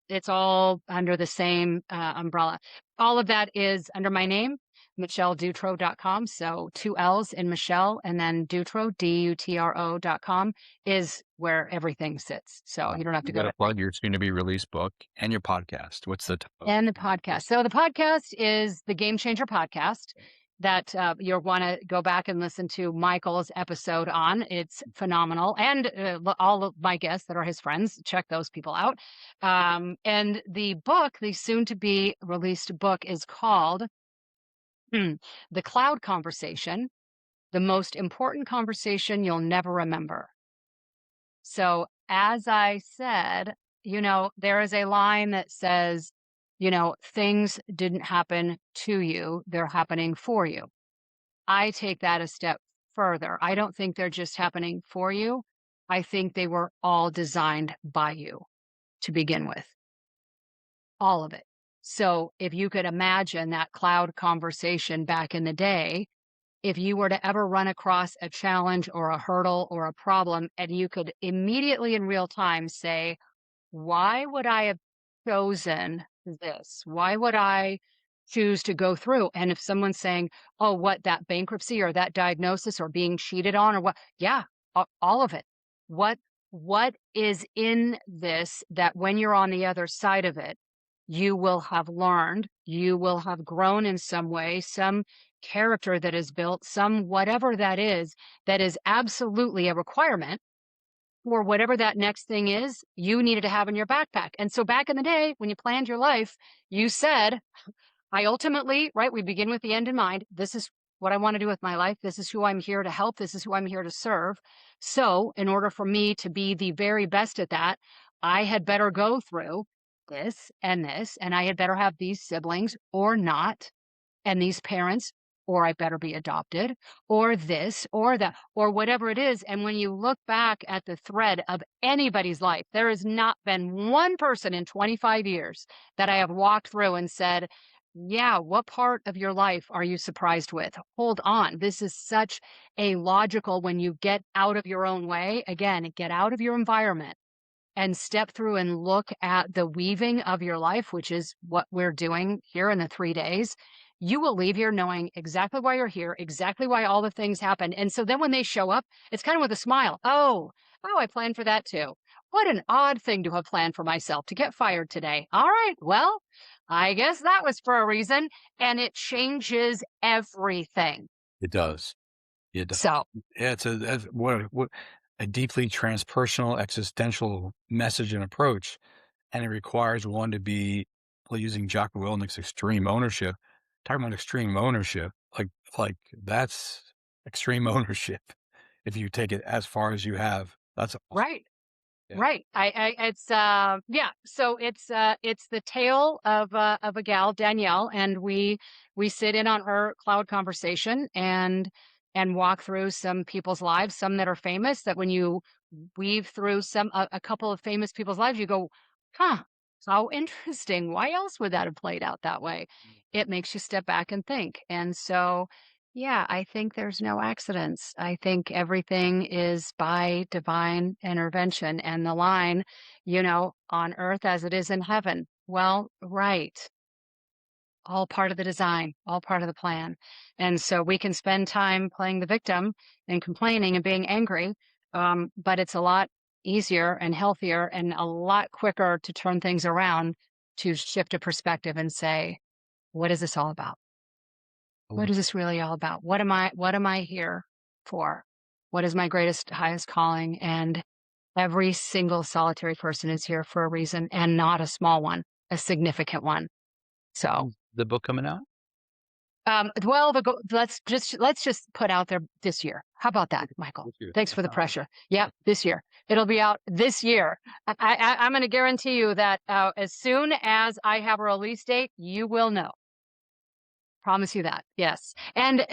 it's all under the same umbrella. All of that is under my name, MichelleDutro.com. So 2 L's in Michelle, and then Dutro, Dutro.com is where everything sits. So you don't have to You go got to to plug your soon to be released book and your podcast. What's the title? and the podcast. So the podcast is the Game Changer podcast that you'll want to go back and listen to Michael's episode on. It's phenomenal. And all of my guests that are his friends, check those people out. And the book, the soon to be released book, is called The Cloud Conversation, the most important conversation you'll never remember. So as I said, there is a line that says, things didn't happen to you, they're happening for you. I take that a step further. I don't think they're just happening for you. I think they were all designed by you to begin with. All of it. So if you could imagine that cloud conversation back in the day, if you were to ever run across a challenge or a hurdle or a problem, and you could immediately in real time say, why would I have chosen this? Why would I choose to go through? And if someone's saying, oh, what, that bankruptcy or that diagnosis or being cheated on or what? Yeah, all of it. What is in this that when you're on the other side of it, you will have learned, you will have grown in some way, some character that is built, some whatever that is absolutely a requirement for whatever that next thing is you needed to have in your backpack. And so back in the day, when you planned your life, you said, I ultimately, right, we begin with the end in mind. This is what I want to do with my life. This is who I'm here to help. This is who I'm here to serve. So in order for me to be the very best at that, I had better go through this, and I had better have these siblings or not, and these parents, or I better be adopted, or this, or that, or whatever it is. And when you look back at the thread of anybody's life, there has not been one person in 25 years that I have walked through and said, yeah, what part of your life are you surprised with? Hold on. This is such a logical, when you get out of your own way, again, get out of your environment and step through and look at the weaving of your life, which is what we're doing here in the 3 days. You will leave here knowing exactly why you're here, exactly why all the things happened. And so then when they show up, it's kind of with a smile. Oh, I planned for that too. What an odd thing to have planned for myself to get fired today. All right, well, I guess that was for a reason. And it changes everything. It does. It does. So yeah, it's a deeply transpersonal, existential message and approach. And it requires one to be, using Jocko Willnick's extreme ownership, talking about extreme ownership, like that's extreme ownership. If you take it as far as you have, that's awesome. right. Yeah. Right. It's So it's the tale of a gal, Danielle, and we sit in on her cloud conversation and walk through some people's lives, some that are famous, that when you weave through a couple of famous people's lives, you go, huh, how interesting. Why else would that have played out that way? It makes you step back and think. And so yeah, I think there's no accidents. I think everything is by divine intervention, and the line, on earth as it is in heaven. Well, right. All part of the design, all part of the plan. And so we can spend time playing the victim and complaining and being angry, but it's a lot easier and healthier and a lot quicker to turn things around, to shift a perspective and say, what is this all about? What is this really all about? What am I here for? What is my greatest, highest calling? And every single solitary person is here for a reason, and not a small one, a significant one. So the book coming out? Well, let's just put out there this year. How about that, Michael? Thanks for the pressure. Yeah, this year. It'll be out this year. I'm going to guarantee you that as soon as I have a release date, you will know. Promise you that. Yes. And,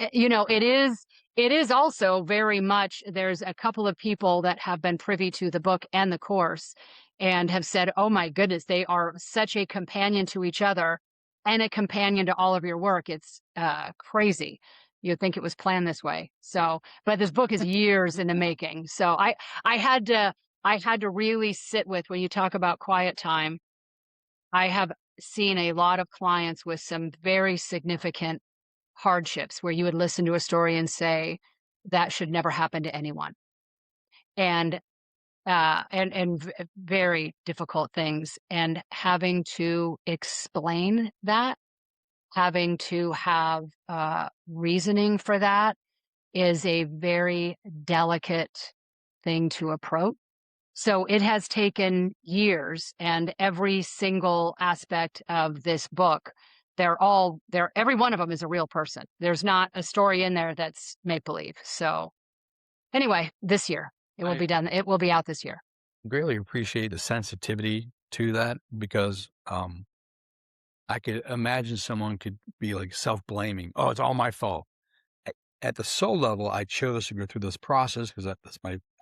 it is also very much, there's a couple of people that have been privy to the book and the course and have said, oh my goodness, they are such a companion to each other and a companion to all of your work. It's crazy. You'd think it was planned this way. So, but this book is years in the making. So I had to really sit with, when you talk about quiet time, I have seen a lot of clients with some very significant hardships where you would listen to a story and say, that should never happen to anyone. And very difficult things, and having to explain that, having to have reasoning for that is a very delicate thing to approach. So it has taken years, and every single aspect of this book, every one of them is a real person. There's not a story in there that's make believe. So anyway, this year it will be done. It will be out this year. Greatly appreciate the sensitivity to that, because I could imagine someone could be like self-blaming. Oh, it's all my fault. At the soul level, I chose to go through this process because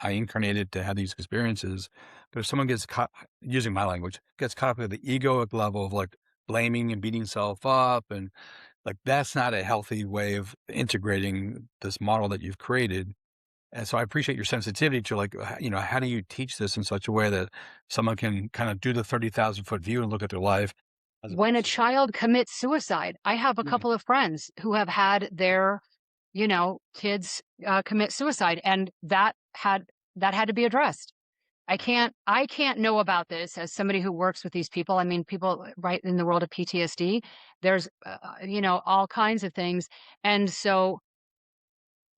I incarnated to have these experiences. But if someone gets caught, using my language, gets caught up at the egoic level of like blaming and beating self up, and like that's not a healthy way of integrating this model that you've created. And so I appreciate your sensitivity to like, how do you teach this in such a way that someone can kind of do the 30,000-foot view and look at their life? When a child commits suicide, I have a couple of friends who have had their, kids commit suicide, and that had to be addressed. I can't know about this as somebody who works with these people. I mean, people right in the world of PTSD, there's, all kinds of things. And so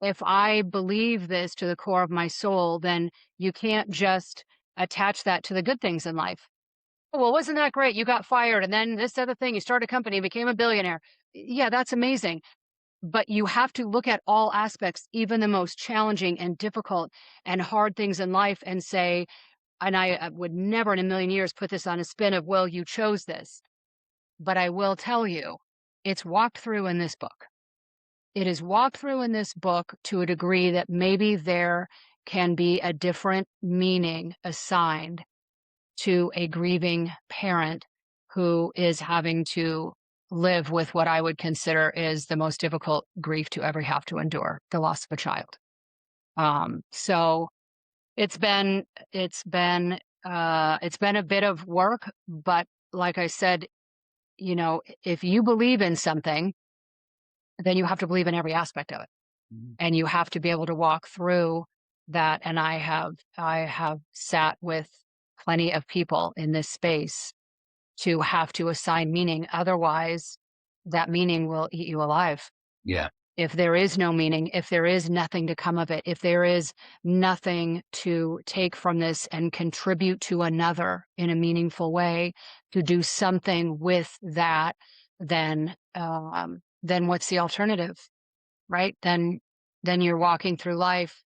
if I believe this to the core of my soul, then you can't just attach that to the good things in life. Oh, well, wasn't that great? You got fired, and then this other thing, you started a company, became a billionaire. Yeah, that's amazing. But you have to look at all aspects, even the most challenging and difficult and hard things in life, and say, and I would never in a million years put this on a spin of, well, you chose this. But I will tell you, it's walked through in this book. It is walked through in this book to a degree that maybe there can be a different meaning assigned to a grieving parent who is having to live with what I would consider is the most difficult grief to ever have to endure, the loss of a child. So it's been a bit of work, but like I said, if you believe in something, then you have to believe in every aspect of it. Mm-hmm. And you have to be able to walk through that. And I have sat with plenty of people in this space to have to assign meaning. Otherwise, that meaning will eat you alive. Yeah. If there is no meaning, if there is nothing to come of it, if there is nothing to take from this and contribute to another in a meaningful way, to do something with that, then what's the alternative, right? Then you're walking through life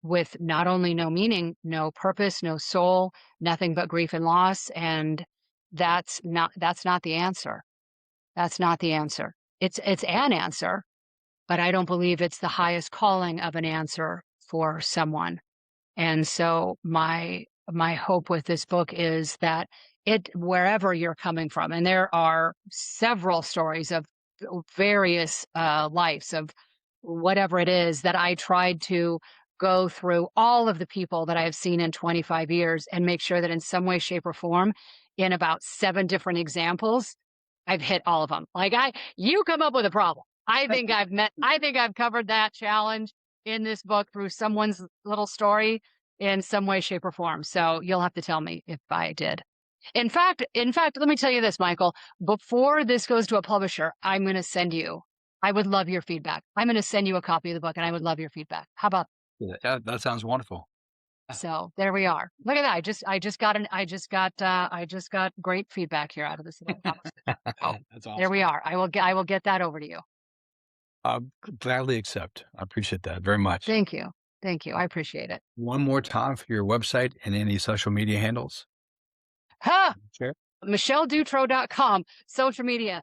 with not only no meaning, no purpose, no soul, nothing but grief and loss. And that's not the answer. That's not the answer. It's an answer, but I don't believe it's the highest calling of an answer for someone. And so my hope with this book is that wherever you're coming from, and there are several stories of various lives of whatever it is, that I tried to go through all of the people that I have seen in 25 years and make sure that in some way, shape, or form, in about 7 different examples, I've hit all of them. Like you come up with a problem. I think I've covered that challenge in this book through someone's little story in some way, shape, or form. So you'll have to tell me if I did. In fact, let me tell you this, Michael, before this goes to a publisher, I would love your feedback. I'm going to send you a copy of the book, and I would love your feedback. How about that? Yeah, that sounds wonderful. So there we are. Look at that. I just got great feedback here out of this. That's awesome. There we are. I will get that over to you. Gladly accept. I appreciate that very much. Thank you. I appreciate it. One more time for your website and any social media handles. Sure. MichelleDutro.com, social media.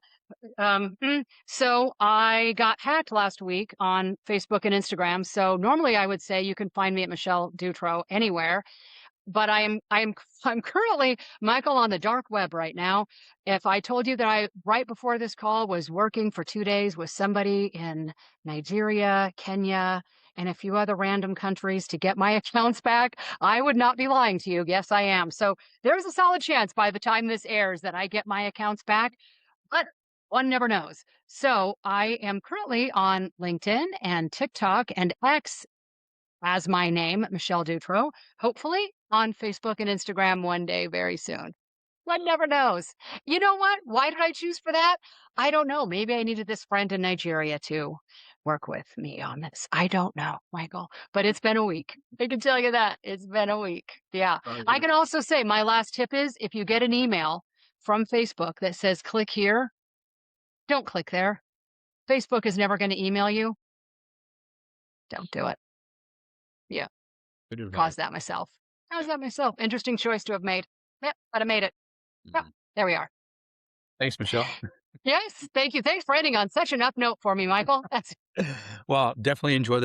So I got hacked last week on Facebook and Instagram. So normally I would say you can find me at Michelle Dutro anywhere, but I'm currently Michael on the dark web right now. If I told you that I, right before this call, was working for 2 days with somebody in Nigeria, Kenya, and a few other random countries to get my accounts back, I would not be lying to you. Yes, I am. So there's a solid chance by the time this airs that I get my accounts back. But One never knows. So I am currently on LinkedIn and TikTok and X as my name, Michelle Dutro, hopefully on Facebook and Instagram one day very soon. One never knows. You know what? Why did I choose for that? I don't know. Maybe I needed this friend in Nigeria to work with me on this. I don't know, Michael, but it's been a week. I can tell you that. It's been a week. Yeah. I can also say my last tip is if you get an email from Facebook that says click here, don't click there. Facebook is never going to email you. Don't do it. Yeah. Good advice. Caused that myself. Caused that myself. Interesting choice to have made. Yep, but I made it. Yep, there we are. Thanks, Michelle. Yes, thank you. Thanks for ending on such an up note for me, Michael. That's Well, definitely enjoy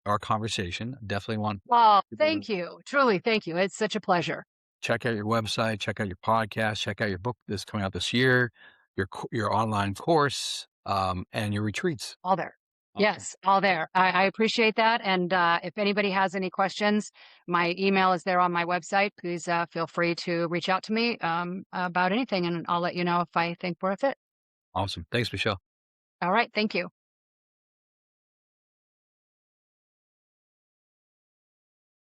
our conversation. Definitely want oh, people to thank you. Truly, thank you. It's such a pleasure. check out your website, check out your podcast, check out your book that's coming out this year, your online course, and your retreats. All there. Awesome. Yes, all there. I appreciate that. And if anybody has any questions, my email is there on my website. Please feel free to reach out to me about anything, and I'll let you know if I think we're a fit. Awesome. Thanks, Michelle. All right. Thank you.